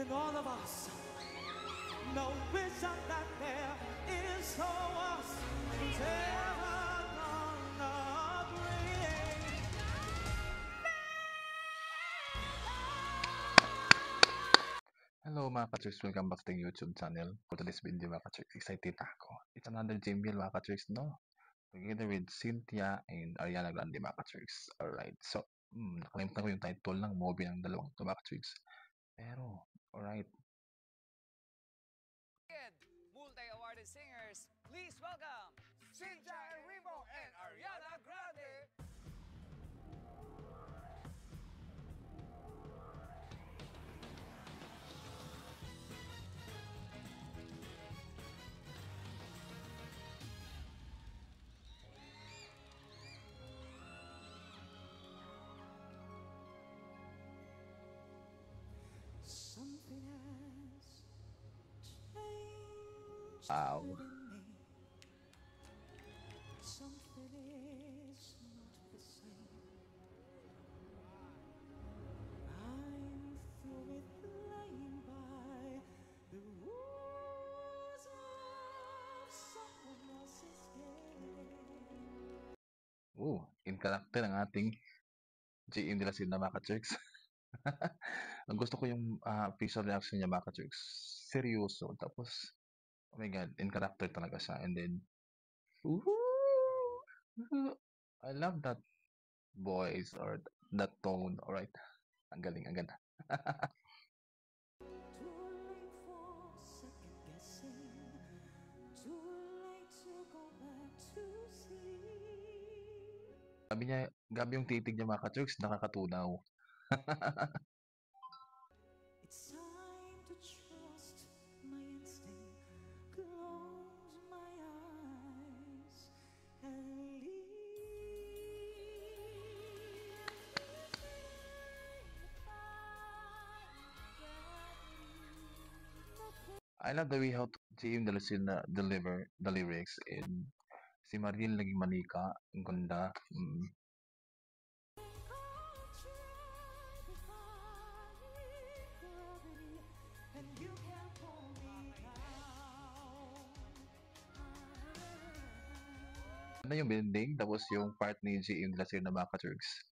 in all of us. No vision that there is so us who's ever gonna bring. Hello mga ka-tricks, welcome back to YouTube channel. For today's video mga ka-tricks, excited ako. It's another JML mga ka-tricks, no? Together with Cynthia and Ariana Grande mga ka-tricks. Alright, so nakalimutan ko yung title ng movie ng dalawang to mga ka-tricks. Pero, alright. Multi-awarded singers, please welcome Cynthia Erivo and Ariana Grande. Something has changed Wow. within me. Something is not the same. I'm through with playing by the rules of someone else's game. In character ng ating JM nila sila mga ka-tricks. Ang gusto ko yung facial reaction niya mga ka-tricks. Seryoso. Tapos, oh my god, in character talaga siya. And then, I love that voice or that tone. Alright. Ang galing, ang ganda. Too late for second guessing. Too late to go back to sleep. Sabi niya, gabi yung titig niya mga ka-tricks, nakakatunaw. It's time to trust my instinct. Close my eyes and leave. I love the way how JM Dalacin deliver the lyrics and si Mariel naging manika. Ang ganda. And you can't pull me down. Ano yung bending? Tapos yung part ni JM Dalacin na mga ka-tricks.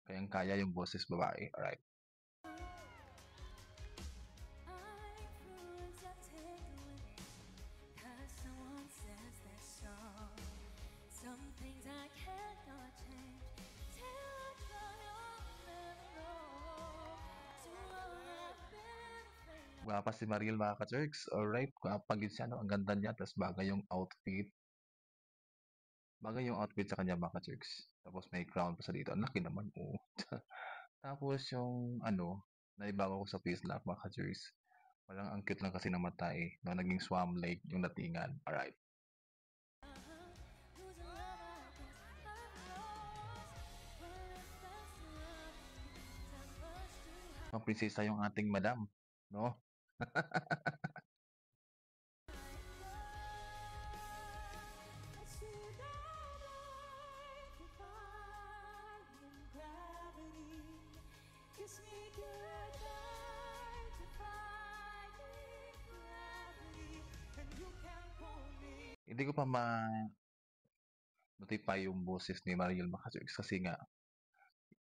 Kayang-kaya yung boses babae. Alright. Some things I cannot change till I try on. Gwapa si Mariel mga ka-tricks. Alright. Gwapa gid siya, no? Ang ganda niya. Tapos bagay yung outfit. Bagay yung outfit sa kanya mga ka-tricks. Tapos may crown pa sa dito. Ang laki naman. Oh. Tapos yung naibawa ko sa face lock mga ka-tricks. Walang ang cute lang kasi ng mata eh. No, naging Swam Lake yung datingan. Alright. Ang prinsesa yung ating madam. No? Hindi ko pa notify yung boses ni Mariel Macasux kasi nga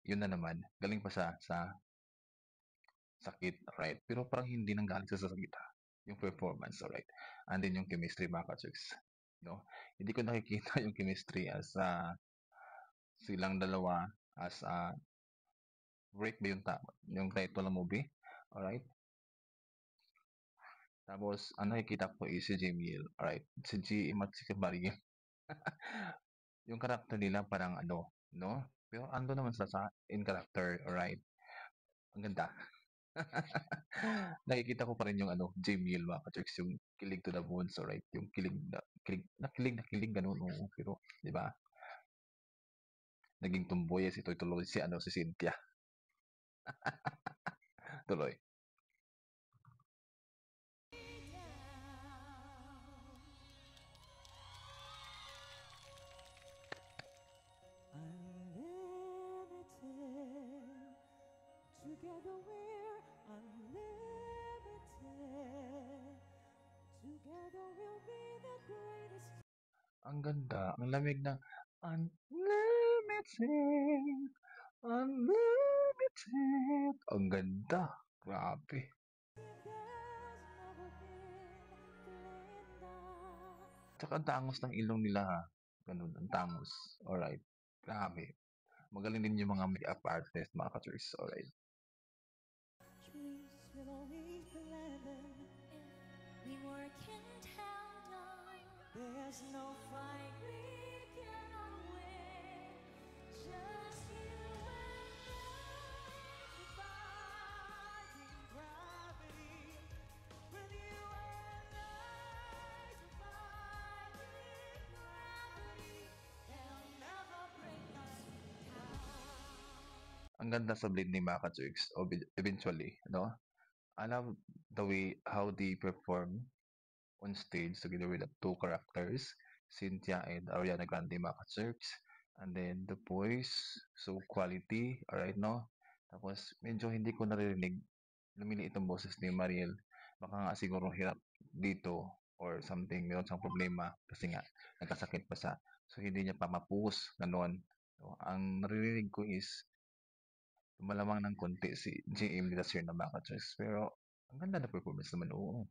yun na naman, galing pa siya sa sakit, right? Pero parang hindi nang galing sa sakit yung performance, alright? And then yung chemistry Macasux, no? Hindi ko nakikita yung chemistry as silang dalawa as break ba yung title ng movie, alright? Tapos, ang nakikita ko is si Jamiel, alright? Si GM at si Mariel. Yung karakter nila parang no? Pero ando naman sa in character, alright? Ang ganda. Nakikita ko pa rin yung Jamiel mga ka-tricks, yung kilig to the bones, alright? Yung kilig, ganun, oo. Pero, di ba? Naging tumboy si tuloy si Cynthia. Tuloy. Unlimited, together we're Ang ganda, ang lamig ng unlimited, unlimited. Ang ganda, grabe. Tsaka ang tangos ng ilong nila ha. Ganun, ang tangos. Alright. Grabe. Magaling din yung mga make-up artist, mga ka-church. Alright. Trees will always be landing. We working held on. There's no fight We cannot win. Just you and fighting gravity. With you and I fighting gravity. they'll never break us down. Ang ganda sa Blade ni Maka Chicks, eventually, no? I love the way how they perform on stage together with the two characters, Cynthia and Ariana Grande Maka Chicks. And then the voice, so quality, alright, no? Tapos medyo hindi ko naririnig, lumiliit ang boses ni Mariel. Baka nga siguro hirap dito or something, meron siyang problema kasi nga nagkasakit pa siya. So hindi niya pa mapus, ganon. So, ang naririnig ko is malamang ng konti si JM last year na Baka Choice. Pero, ang ganda na performance naman, oo.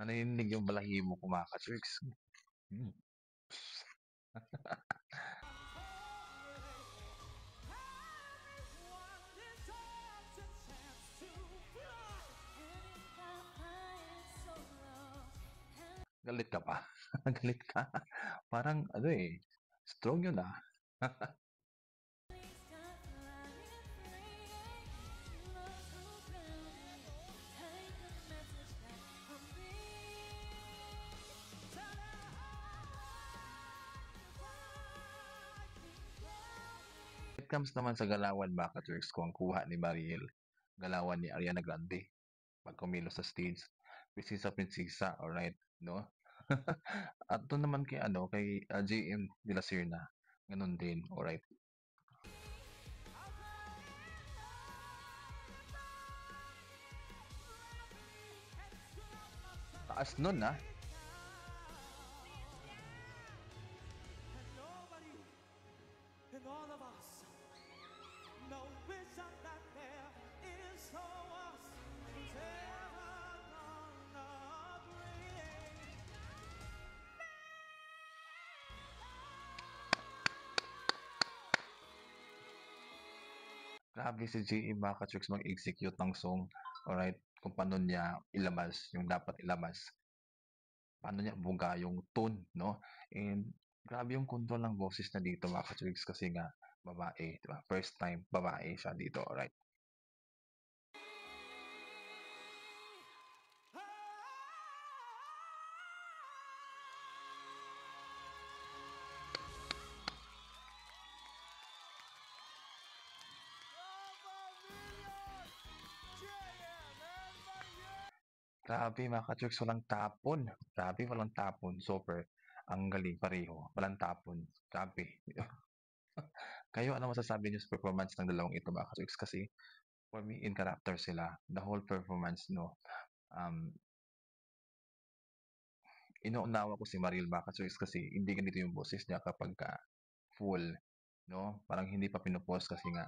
Naninig yung balahibo ko, Baka Choice. Hmm. Everyone deserves a chance to fly. Galit ka pa. Galit ka. Parang, ano eh, strong yun ah. It comes naman sa galawan, Baka Choice, ko ang kuha ni Mariel. Galawan ni Ariana Grande. Pag kumilos sa stage. Prinsesa, alright, no? At doon naman kay, kay JM de la Serna. Ganun din, alright. Taas nun ah. And nobody in all of us no vision that there is for us is ever gonna bring. Grabe si J.E. Baka Tricks mag-execute ng song. Alright, kung paano niya ilabas yung dapat ilabas. Paano niya buga yung tone, no? And grabe yung control ng boses na dito, Baka Tricks, kasi nga babae, di ba? First time babae siya dito, alright. Grabe mga ka-Turks, walang tapon. Grabe, walang tapon. Super. Ang galing pareho. Walang tapon. Grabe. Kayo, ano masasabi niyo sa performance ng dalawang ito mga ka-Turks? Kasi for me, in character sila. The whole performance, no? Inuunawa ko si Mariel mga ka-Turks kasi hindi ganito yung boses niya kapag full, no? Parang hindi pa pinupost kasi nga,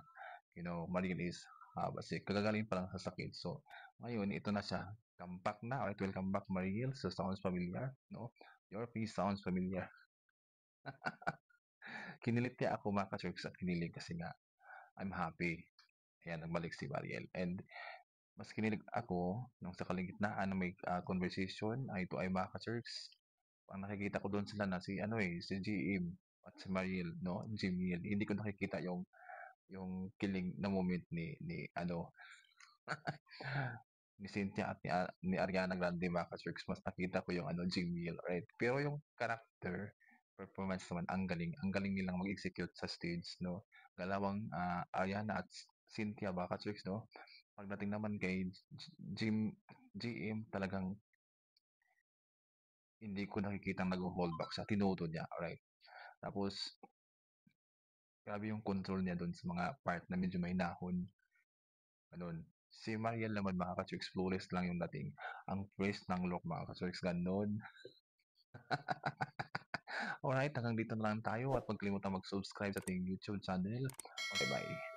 Mariel is kasi kagagaling pa lang sa sakit. So, ngayon, ito na siya. Come back na. Alright, welcome back, Mariel. So, sounds familiar, no? Your face sounds familiar. Kinilig kaya ako mga ka-Turks at kinilig kasi nga, I'm happy. Ayan, nagbalik si Mariel. And mas kinilig ako nung sa kalagitnaan na may conversation ay ito ay mga ka-Turks. Ang nakikita ko doon sila na si GM at si Mariel, no? Jimiel. Hindi ko nakikita yung kilig na moment ni Cynthia at ni Ariana Grande mga ka-Turks. Mas nakita ko yung Jimiel, right? Pero yung character performance naman ang galing. Ang galing nilang mag-execute sa stage, no? Galawang Ariana at Cynthia mga ka-Turks, no? Pagdating naman kay GM, talagang hindi ko nakikitang nag-hold back siya. Tinuto niya, alright? Tapos, grabe yung control niya dun sa mga part na medyo may nahon. Ganun. Si Mariel naman mga ka-Chicks, flawless lang yung dating. Ang praise ng look mga ka-Chicks, ganun. Alright, hanggang dito na lang tayo at huwag kalimutan mag-subscribe sa ating YouTube channel. Okay, bye.